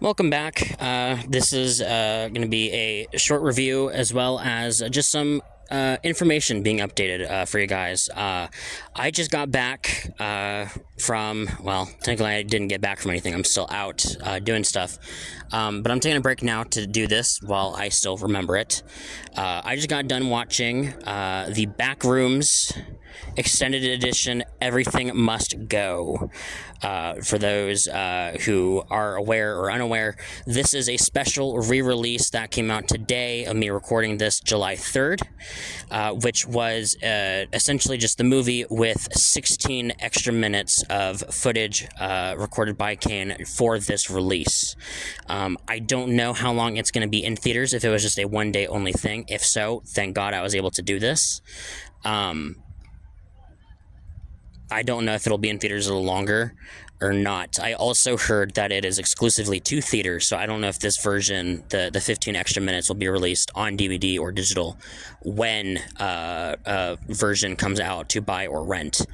Welcome back. This is going to be a short review as well as just some information being updated for you guys. I just got back well, technically I didn't get back from anything. I'm still out doing stuff. But I'm taking a break now to do this while I still remember it. I just got done watching the Backrooms Extended Edition Everything Must Go. For those who are aware or unaware, this is a special re-release that came out today of me recording this July 3rd, which was essentially just the movie with 16 extra minutes of footage recorded by Kane for this release. I don't know how long it's going to be in theaters, if it was just a one-day only thing. If so, thank God I was able to do this. I don't know if it'll be in theaters a little longer or not. I also heard that it is exclusively to theaters, so I don't know if this version, the 15 extra minutes, will be released on DVD or digital when a version comes out to buy or rent.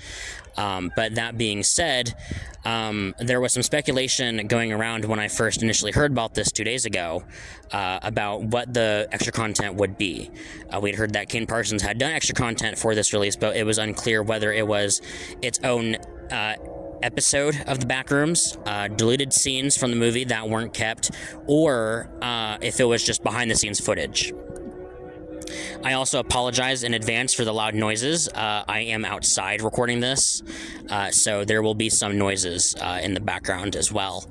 But that being said, there was some speculation going around when I first initially heard about this 2 days ago about what the extra content would be. We'd heard that Kane Parsons had done extra content for this release, but it was unclear whether it was its own episode of the Backrooms, deleted scenes from the movie that weren't kept, or if it was just behind the scenes footage. I also apologize in advance for the loud noises. I am outside recording this, so there will be some noises in the background as well.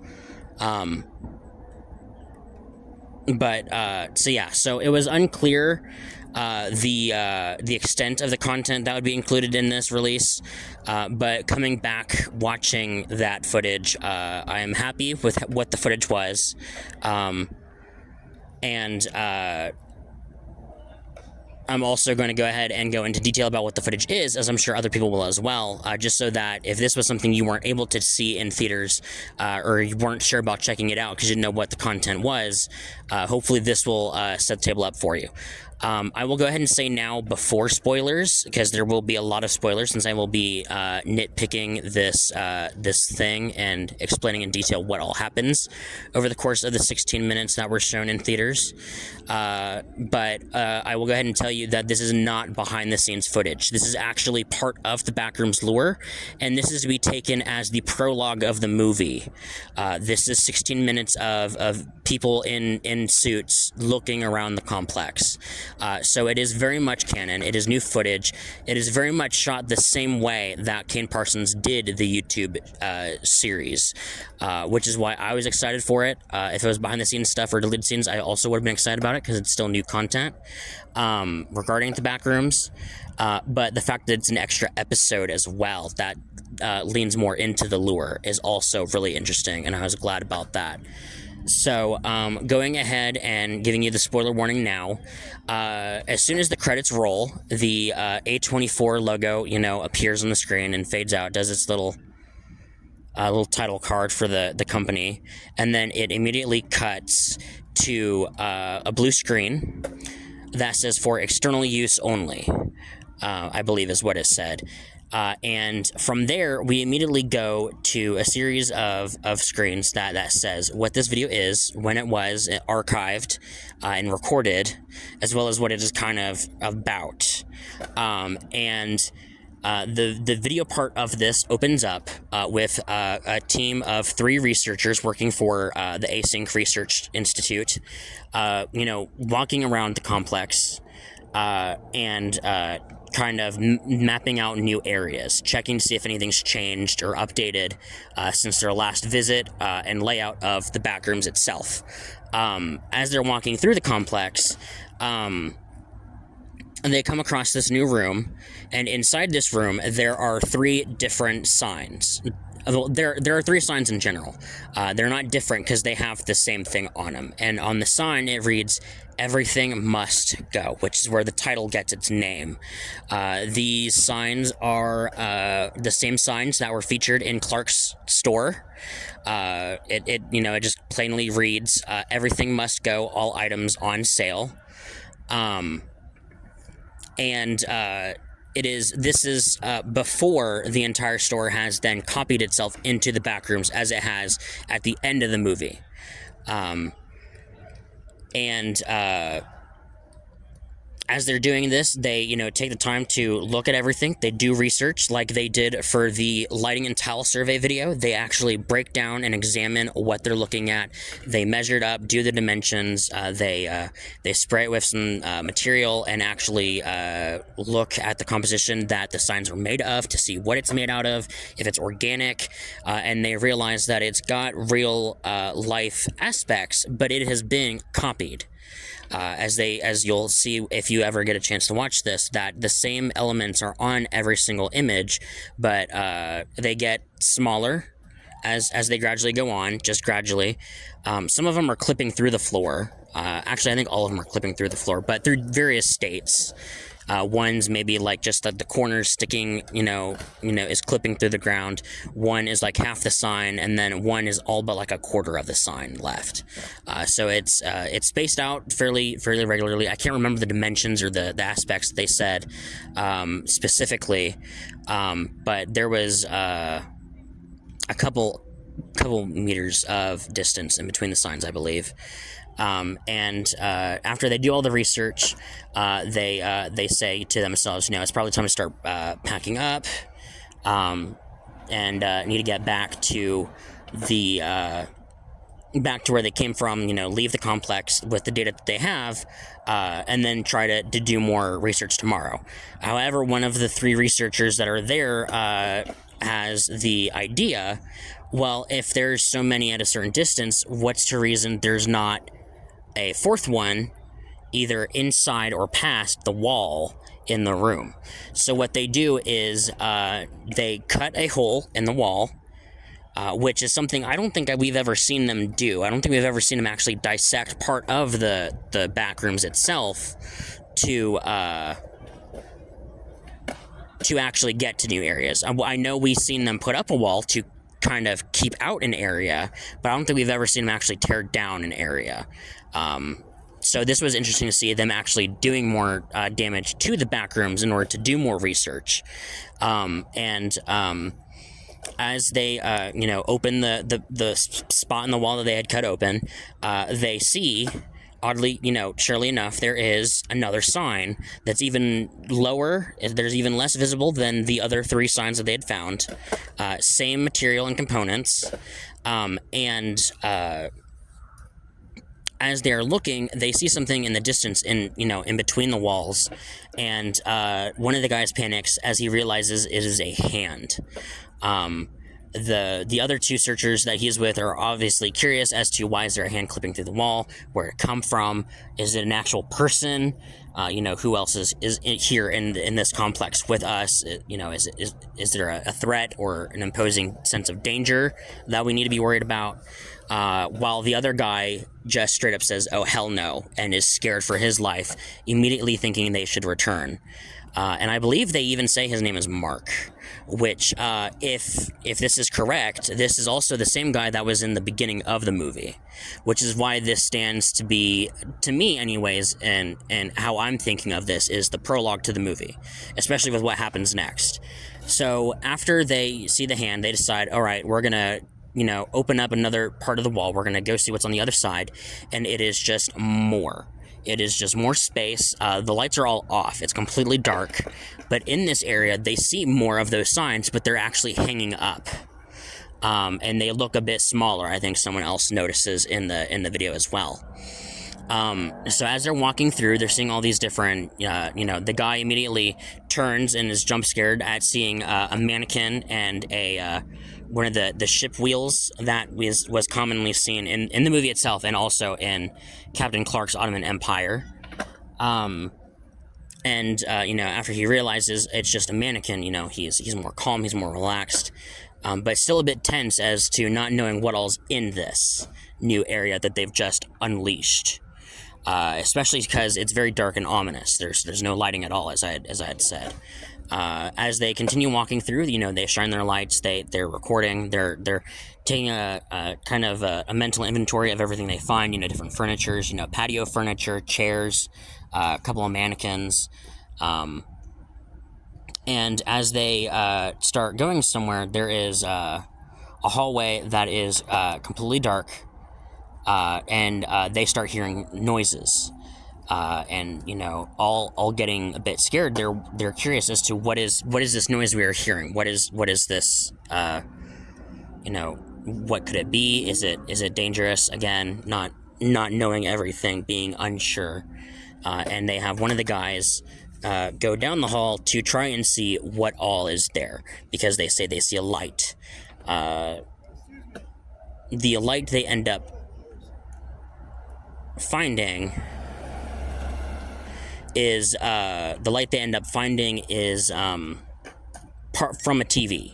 So it was unclear the extent of the content that would be included in this release, but coming back watching that footage, I am happy with what the footage was, and I'm also going to go ahead and go into detail about what the footage is, as I'm sure other people will as well, just so that if this was something you weren't able to see in theaters, or you weren't sure about checking it out because you didn't know what the content was, hopefully this will set the table up for you. I will go ahead and say now, before spoilers, because there will be a lot of spoilers, since I will be nitpicking this thing and explaining in detail what all happens over the course of the 16 minutes that were shown in theaters. But I will go ahead and tell you that this is not behind the scenes footage. This is actually part of the Backrooms lore, and this is to be taken as the prologue of the movie. This is 16 minutes of people in suits looking around the complex. So it is very much canon. It is new footage. It is very much shot the same way that Kane Parsons did the YouTube series, which is why I was excited for it. If it was behind the scenes stuff or deleted scenes, I also would have been excited about it because it's still new content regarding the Backrooms. But the fact that it's an extra episode as well that leans more into the lure is also really interesting, and I was glad about that. So, going ahead and giving you the spoiler warning now, as soon as the credits roll, the A24 logo, appears on the screen and fades out, does its little title card for the company, and then it immediately cuts to a blue screen that says "for external use only," I believe is what it said. And from there, we immediately go to a series of screens that says what this video is, when it was archived and recorded, as well as what it is kind of about. The video part of this opens up with a team of 3 researchers working for the Async Research Institute, walking around the complex and kind of mapping out new areas, checking to see if anything's changed or updated since their last visit, and layout of the Backrooms itself. As they're walking through the complex, they come across this new room, and inside this room there are 3 different signs. Well, there are 3 signs in general. They're not different because they have the same thing on them. And on the sign it reads, "Everything must go," which is where the title gets its name. These signs are the same signs that were featured in Clark's store. It just plainly reads, "Everything must go, all items on sale." This is before the entire store has then copied itself into the Backrooms, as it has at the end of the movie. And as they're doing this, they, take the time to look at everything. They do research like they did for the lighting and tile survey video. They actually break down and examine what they're looking at. They measure it up, do the dimensions. They spray it with some material and actually look at the composition that the signs are made of to see what it's made out of, if it's organic, and they realize that it's got real life aspects, but it has been copied. As you'll see if you ever get a chance to watch this, that the same elements are on every single image, but they get smaller as they gradually go on, just gradually. Some of them are clipping through the floor. Actually, I think all of them are clipping through the floor, but through various states. One's maybe like just the corners sticking, is clipping through the ground. One is like half the sign, and then one is all but like a quarter of the sign left. So it's spaced out fairly regularly. I can't remember the dimensions or the aspects that they said specifically, but there was a couple meters of distance in between the signs, I believe. And after they do all the research, they say to themselves, it's probably time to start packing up, and need to get back to where they came from. Leave the complex with the data that they have, and then try to do more research tomorrow. However, one of the three researchers that are there has the idea, well, if there's so many at a certain distance, what's the reason there's not a fourth one either inside or past the wall in the room? So what they do is they cut a hole in the wall, which is something I don't think we've ever seen them do. I don't think we've ever seen them actually dissect part of the Backrooms itself to actually get to new areas. I know we've seen them put up a wall to kind of keep out an area, but I don't think we've ever seen them actually tear down an area. So this was interesting to see them actually doing more damage to the Backrooms in order to do more research. As they open the spot in the wall that they had cut open, they see, oddly, surely enough, there is another sign that's even lower. There's even less visible than the other three signs that they had found. Same material and components, and as they're looking, they see something in the distance, in between the walls, and one of the guys panics as he realizes it is a hand. The other two searchers that he's with are obviously curious as to why is there a hand clipping through the wall, where it come from, is it an actual person, who else is here in this complex with us, is there a threat or an imposing sense of danger that we need to be worried about, while the other guy just straight up says, oh hell no, and is scared for his life, immediately thinking they should return. And I believe they even say his name is Mark, which, if this is correct, this is also the same guy that was in the beginning of the movie, which is why this stands to be, to me anyways, and how I'm thinking of this, is the prologue to the movie, especially with what happens next. So after they see the hand, they decide, all right, we're gonna open up another part of the wall. We're gonna go see what's on the other side, and it is just more. It is just more space. The lights are all off. It's completely dark. But in this area, they see more of those signs, but they're actually hanging up. And they look a bit smaller. I think someone else notices in the video as well. So as they're walking through, they're seeing all these different, the guy immediately turns and is jump scared at seeing a mannequin and one of the ship wheels that was commonly seen in the movie itself, and also in Captain Clark's Ottoman Empire. After he realizes it's just a mannequin, he's more calm, he's more relaxed, but still a bit tense as to not knowing what all's in this new area that they've just unleashed. Especially because it's very dark and ominous. There's no lighting at all, as I had said. As they continue walking through, they shine their lights. They're recording. They're taking a kind of a mental inventory of everything they find. Different furnitures. Patio furniture, chairs, a couple of mannequins. And as they start going somewhere, there is a hallway that is completely dark. and they start hearing noises. And all getting a bit scared. They're curious as to what is this noise we are hearing. What is this? What could it be? Is it dangerous? Again, not knowing everything, being unsure. And they have one of the guys go down the hall to try and see what all is there, because they say they see a light. The light they end up finding is part from a TV.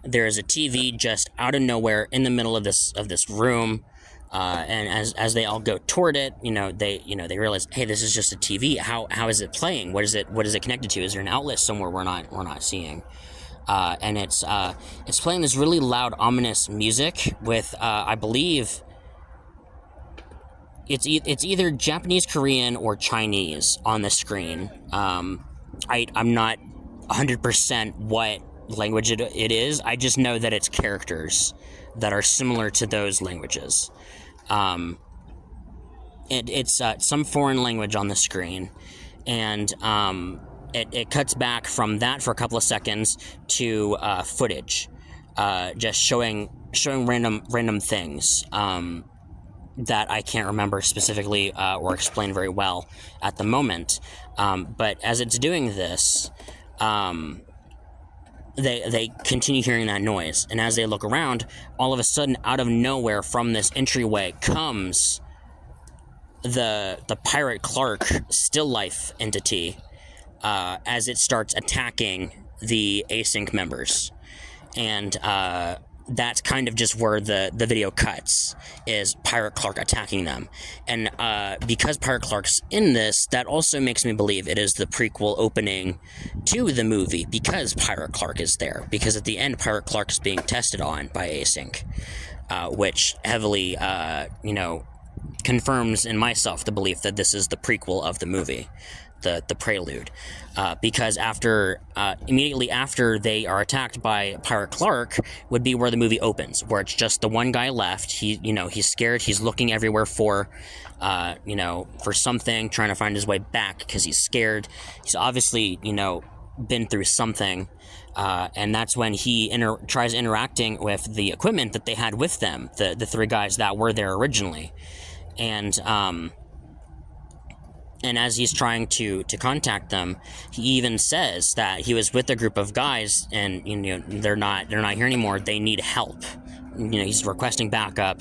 There is a TV just out of nowhere in the middle of this room, and as they all go toward it, they realize, hey, this is just a TV. How is it playing? What is it connected to? Is there an outlet somewhere we're not seeing? And it's playing this really loud, ominous music with I believe it's either Japanese, Korean, or Chinese on the screen. I'm not 100% what language it is. I just know that it's characters that are similar to those languages. It's some foreign language on the screen, and it cuts back from that for a couple of seconds to footage, just showing random things that I can't remember specifically or explain very well at the moment. But as it's doing this, they continue hearing that noise, and as they look around, all of a sudden, out of nowhere from this entryway comes the Pirate Clark still life entity, as it starts attacking the async members. And that's kind of just where the video cuts, is Pirate Clark attacking them. And because Pirate Clark's in this, that also makes me believe it is the prequel opening to the movie, because Pirate Clark is there. Because at the end, Pirate Clark is being tested on by async, which heavily confirms in myself the belief that this is the prequel of the movie, the prelude, because immediately after they are attacked by Pirate Clark would be where the movie opens, where it's just the one guy left. He's scared. He's looking everywhere for something, trying to find his way back because he's scared. He's obviously been through something, and that's when he tries interacting with the equipment that they had with them, the three guys that were there originally, and as he's trying to contact them, he even says that he was with a group of guys, and they're not here anymore. They need help. He's requesting backup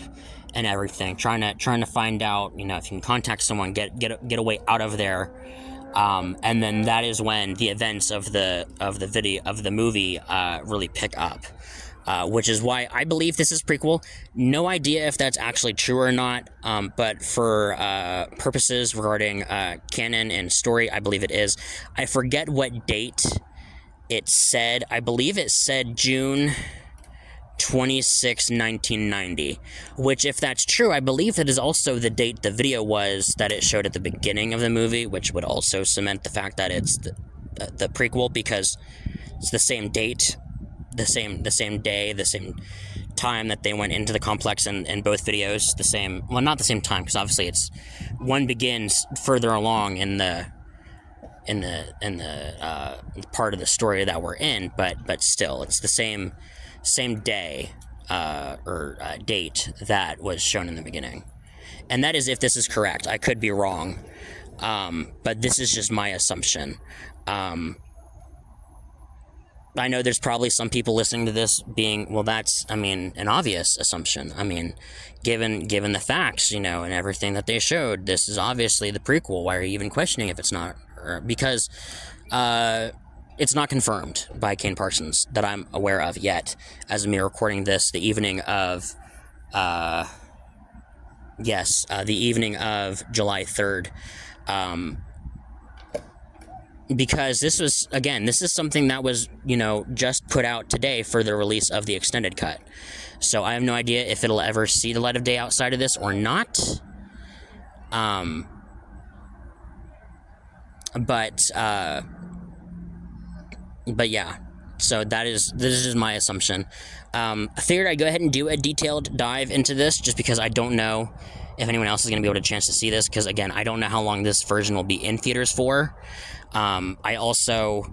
and everything, trying to find out if he can contact someone, get a way out of there. And then that is when the events of the movie really pick up. Which is why I believe this is prequel. No idea if that's actually true or not, but for purposes regarding canon and story, I believe it is. I forget what date it said. I believe it said June 26, 1990, which, if that's true, I believe that is also the date the video was that it showed at the beginning of the movie, which would also cement the fact that it's the prequel, because it's the same date, the same day, the same time that they went into the complex in both videos. The same, well, not the same time, because obviously it's one begins further along in the part of the story that we're in, but still it's the same day or date that was shown in the beginning. And that is if this is correct. I could be wrong, but this is just my assumption. I know there's probably some people listening to this being, well, that's, an obvious assumption. Given the facts, and everything that they showed, this is obviously the prequel. Why are you even questioning if it's not? Because it's not confirmed by Kane Parsons that I'm aware of yet, as me recording this the evening of, the evening of July 3rd. Because this is something that was, just put out today for the release of the extended cut. So I have no idea if it'll ever see the light of day outside of this or not. But yeah, So this is my assumption. I figured I'd go ahead and do a detailed dive into this, just because I don't know if anyone else is going to be able to chance to see this, because again, I don't know how long this version will be in theaters for. I also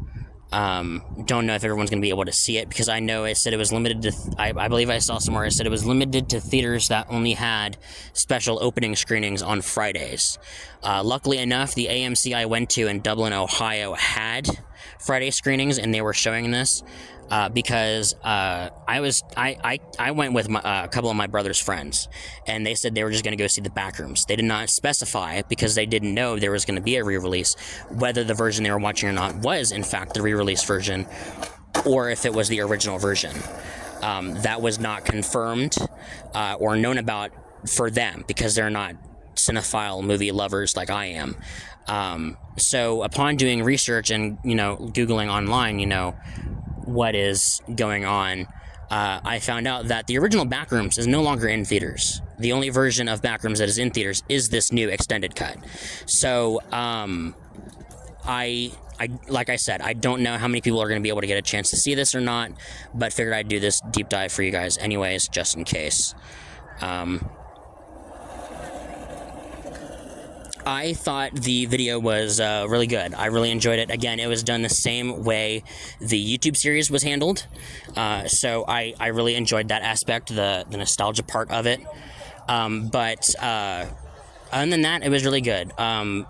don't know if everyone's going to be able to see it, because I know it said it was limited to, I believe I saw somewhere it said it was limited to theaters that only had special opening screenings on Fridays. Luckily enough, the AMC I went to in Dublin, Ohio had Friday screenings, and they were showing this. Because I went with a couple of my brother's friends, and they said they were just going to go see the Backrooms. They did not specify, because they didn't know there was going to be a re-release, whether the version they were watching or not was in fact the re-release version, or if it was the original version. That was not confirmed or known about for them, because they're not cinephile movie lovers like I am. So upon doing research and Googling online, what is going on, I found out that the original Backrooms is no longer in theaters. The only version of Backrooms that is in theaters is this new extended cut. So I like I said, I don't know how many people are going to be able to get a chance to see this or not, but figured I'd do this deep dive for you guys anyways, just in case. I thought the video was really good. I really enjoyed it. Again, it was done the same way the YouTube series was handled. So I really enjoyed that aspect, the nostalgia part of it. But other than that, it was really good.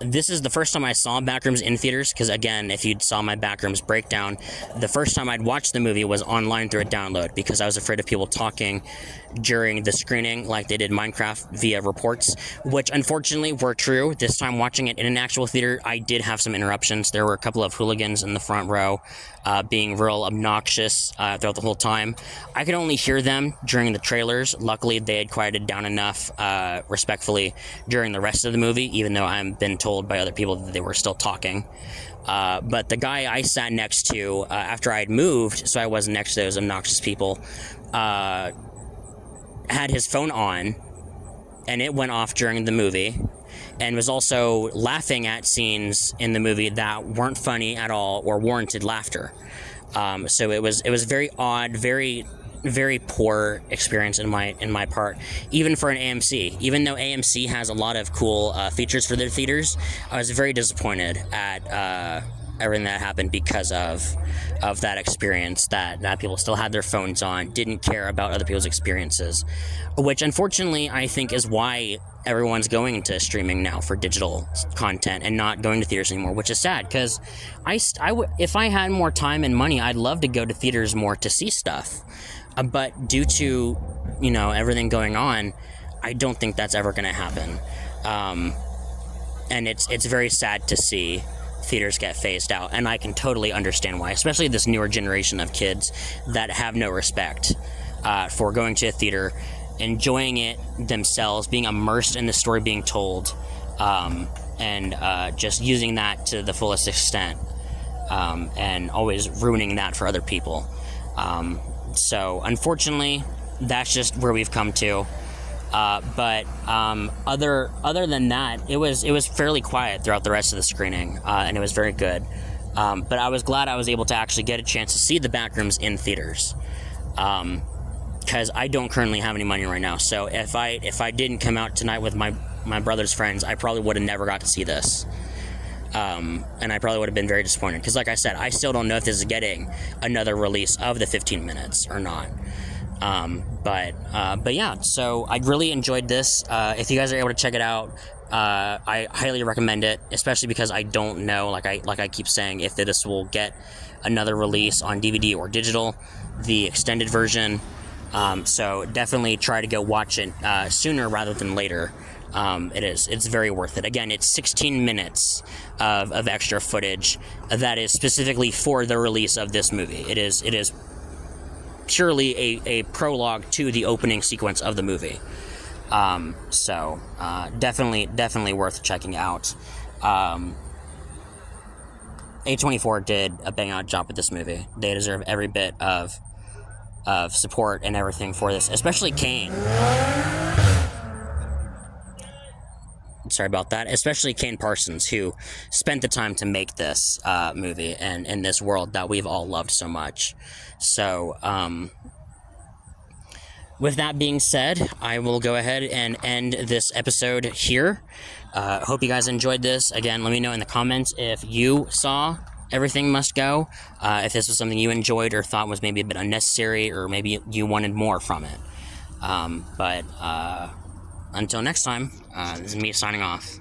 This is the first time I saw Backrooms in theaters, because again, if you saw my Backrooms breakdown, the first time I'd watched the movie was online through a download, because I was afraid of people talking during the screening like they did Minecraft via reports, which unfortunately were true. This time watching it in an actual theater, I did have some interruptions. There were a couple of hooligans in the front row being real obnoxious throughout the whole time. I could only hear them during the trailers. Luckily, they had quieted down enough respectfully during the rest of the movie, even though I've been told by other people that they were still talking. But the guy I sat next to after I'd moved, so I wasn't next to those obnoxious people, had his phone on, and it went off during the movie, and was also laughing at scenes in the movie that weren't funny at all or warranted laughter. So it was very odd, very poor experience in my part, even for an AMC. Even though AMC has a lot of cool features for their theaters, I was very disappointed at everything that happened because of that experience, that people still had their phones on, didn't care about other people's experiences, which unfortunately I think is why everyone's going into streaming now for digital content and not going to theaters anymore, which is sad, because if I had more time and money, I'd love to go to theaters more to see stuff. But due to, everything going on, I don't think that's ever going to happen. And it's very sad to see theaters get phased out, and I can totally understand why, especially this newer generation of kids that have no respect for going to a theater, enjoying it themselves, being immersed in the story being told, and just using that to the fullest extent, and always ruining that for other people. So unfortunately, that's just where we've come to. But other than that, it was fairly quiet throughout the rest of the screening, and it was very good. But I was glad I was able to actually get a chance to see the Backrooms in theaters, because I don't currently have any money right now. So if I didn't come out tonight with my brother's friends, I probably would have never got to see this. And I probably would have been very disappointed, because like I said, I still don't know if this is getting another release of the 15 minutes or not. But yeah, so I really enjoyed this. If you guys are able to check it out, I highly recommend it, especially because I don't know, like I keep saying, if this will get another release on DVD or digital, the extended version. So definitely try to go watch it sooner rather than later. It's very worth it. Again, it's 16 minutes of extra footage that is specifically for the release of this movie. It is purely a prologue to the opening sequence of the movie. So definitely worth checking out. A24 did a bang out job with this movie. They deserve every bit of support and everything for this, especially Kane. sorry about that. Especially Kane Parsons, who spent the time to make this movie and in this world that we've all loved so much. So, with that being said, I will go ahead and end this episode here. Hope you guys enjoyed this. Again, let me know in the comments if you saw Everything Must Go, if this was something you enjoyed or thought was maybe a bit unnecessary, or maybe you wanted more from it. But until next time, this is me signing off.